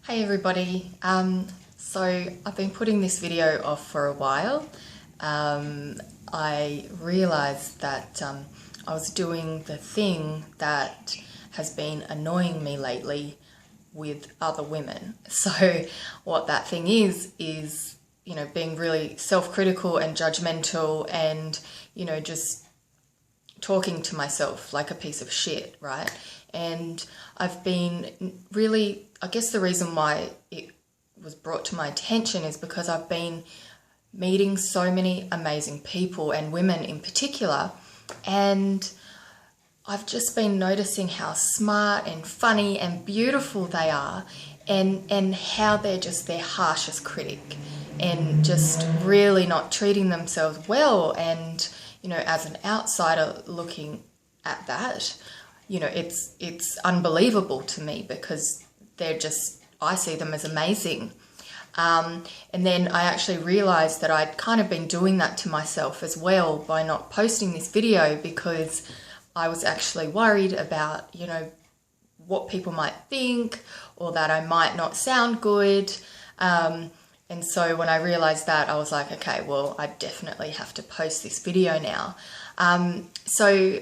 Hey everybody, so I've been putting this video off for a while. I realised that I was doing the thing that has been annoying me lately with other women. So what that thing is, being really self-critical and judgmental and, just talking to myself like a piece of shit, right? And I've been really, I guess the reason why it was brought to my attention is because I've been meeting so many amazing people and women in particular, and I've just been noticing how smart and funny and beautiful they are, and how they're just their harshest critic and just really not treating themselves well. And as an outsider looking at that, it's unbelievable to me because I see them as amazing. And then I actually realized that I'd kind of been doing that to myself as well by not posting this video, because I was actually worried about, what people might think, or that I might not sound good. And so when I realized that, I was like, okay, well, I definitely have to post this video now. So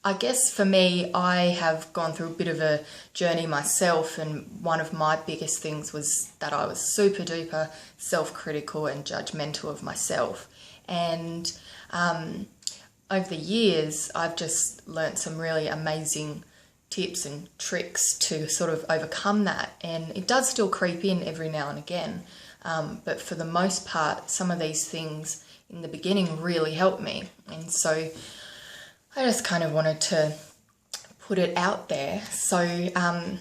I guess for me, I have gone through a bit of a journey myself, and one of my biggest things was that I was super duper self-critical and judgmental of myself. And over the years, I've just learnt some really amazing tips and tricks to sort of overcome that. And it does still creep in every now and again. But for the most part, some of these things in the beginning really helped me. And so I just kind of wanted to put it out there. So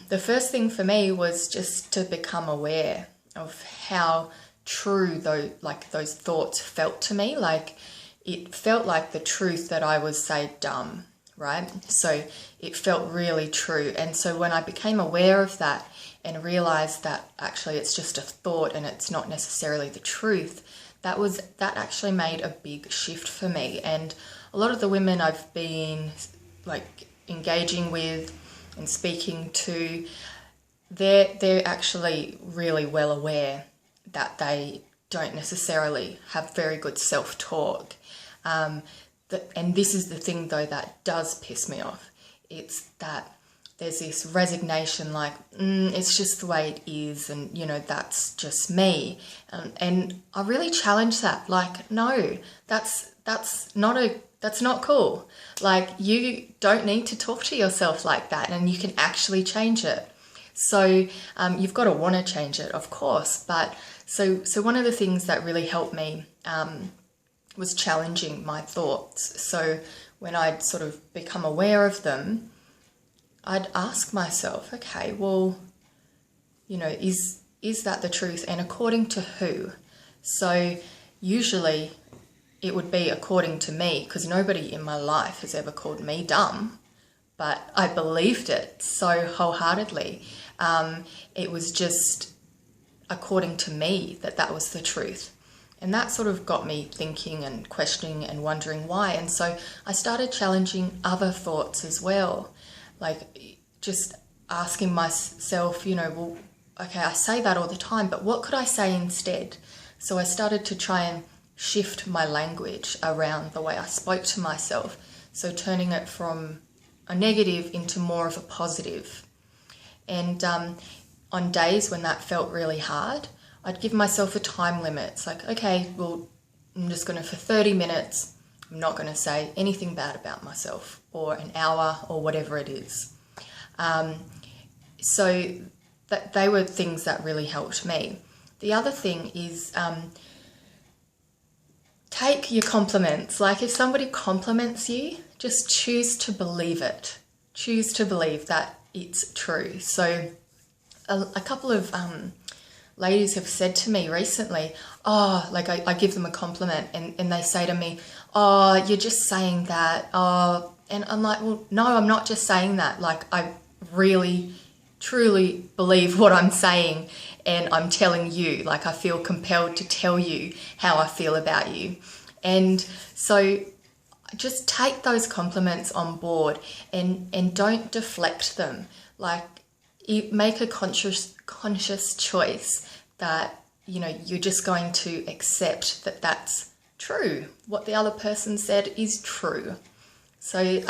the first thing for me was just to become aware of how true those thoughts felt to me. Like, it felt like the truth that I was, say, dumb, right? So it felt really true. And so when I became aware of that and realized that actually it's just a thought and it's not necessarily the truth, that actually made a big shift for me. And a lot of the women I've been engaging with and speaking to, they're actually really well aware that they don't necessarily have very good self-talk. And this is the thing though that does piss me off. It's that there's this resignation, like, it's just the way it is, and that's just me. And I really challenge that. Like, no, that's not cool. Like, you don't need to talk to yourself like that, and you can actually change it. So you've got to want to change it, of course. But so one of the things that really helped me was challenging my thoughts. So when I'd sort of become aware of them, I'd ask myself, okay, well, is that the truth? And according to who? So usually it would be according to me, because nobody in my life has ever called me dumb, but I believed it so wholeheartedly. It was just according to me that was the truth. And that sort of got me thinking and questioning and wondering why. And so I started challenging other thoughts as well. Like, just asking myself, well, okay, I say that all the time, but what could I say instead? So I started to try and shift my language around the way I spoke to myself. So turning it from a negative into more of a positive. And on days when that felt really hard, I'd give myself a time limit. It's like, okay, well, I'm just going to, for 30 minutes, I'm not going to say anything bad about myself, or an hour, or whatever it is. So that they were things that really helped me. The other thing is take your compliments. Like, if somebody compliments you, just choose to believe it. Choose to believe that it's true. So a couple of ladies have said to me recently, I give them a compliment and they say to me, oh, you're just saying that. Oh, and I'm like, well, no, I'm not just saying that. Like, I really, truly believe what I'm saying, and I'm telling you, like, I feel compelled to tell you how I feel about you. And so just take those compliments on board and don't deflect them. Like, you make a conscious choice that, you know, you're just going to accept that that's true. What the other person said is true. So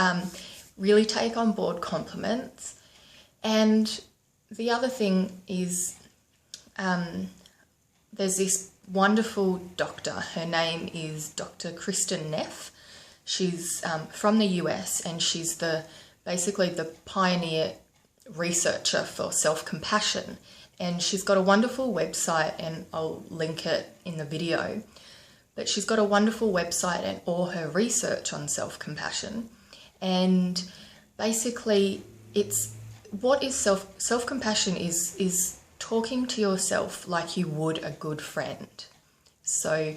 really take on board compliments. And the other thing is there's this wonderful doctor. Her name is Dr. Kristin Neff. She's from the US, and she's basically the pioneer researcher for self-compassion. And she's got a wonderful website, and I'll link it in the video. But she's got a wonderful website and all her research on self-compassion. And basically, it's what is self-compassion is talking to yourself like you would a good friend. So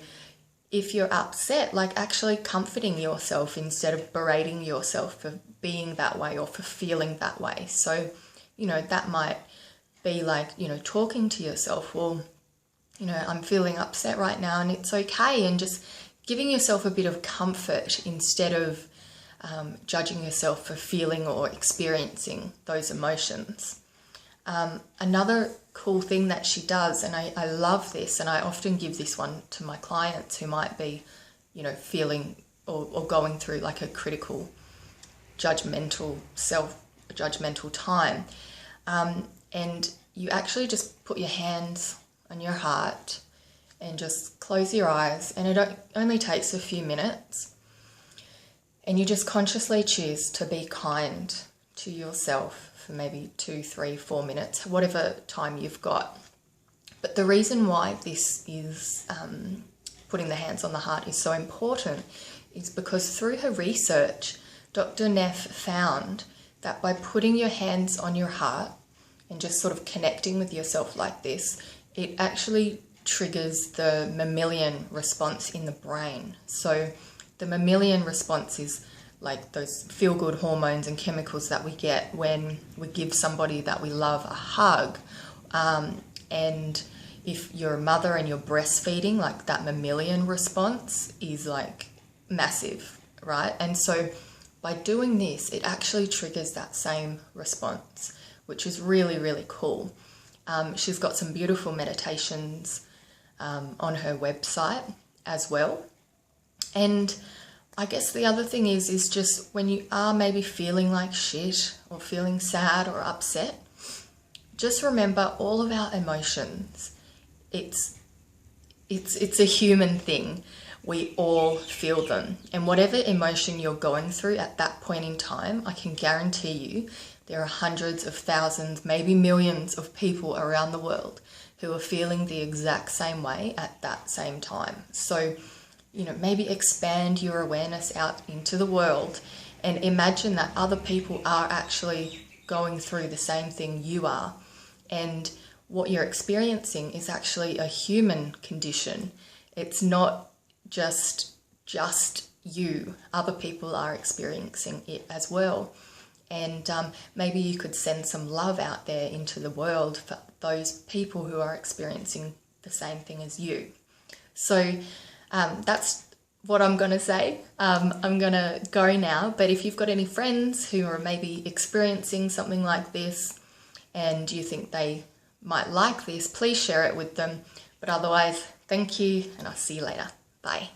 if you're upset, like actually comforting yourself instead of berating yourself for being that way or for feeling that way. So, you know, that might be like, you know, talking to yourself, well, you know, I'm feeling upset right now and it's okay, and just giving yourself a bit of comfort instead of judging yourself for feeling or experiencing those emotions. Another cool thing that she does, and I love this, and I often give this one to my clients who might be, you know, feeling or going through like a critical, judgmental time. And you actually just put your hands on your heart and just close your eyes, and it only takes a few minutes. And you just consciously choose to be kind to yourself for maybe 2, 3, 4 minutes, whatever time you've got. But the reason why this is putting the hands on the heart is so important is because through her research, Dr. Neff found that by putting your hands on your heart and just sort of connecting with yourself like this, it actually triggers the mammalian response in the brain. So the mammalian response is like those feel-good hormones and chemicals that we get when we give somebody that we love a hug. And if you're a mother and you're breastfeeding, like that mammalian response is like massive, right? And so by doing this, it actually triggers that same response, which is really, really cool. She's got some beautiful meditations on her website as well. And I guess the other thing is just when you are maybe feeling like shit or feeling sad or upset, just remember all of our emotions. It's a human thing. We all feel them. And whatever emotion you're going through at that point in time, I can guarantee you there are hundreds of thousands, maybe millions of people around the world who are feeling the exact same way at that same time. So, you know, maybe expand your awareness out into the world and imagine that other people are actually going through the same thing you are. And what you're experiencing is actually a human condition. It's not just you. Other people are experiencing it as well. And maybe you could send some love out there into the world for those people who are experiencing the same thing as you. So that's what I'm going to say. I'm going to go now, but if you've got any friends who are maybe experiencing something like this and you think they might like this, please share it with them. But otherwise, thank you, and I'll see you later. Bye.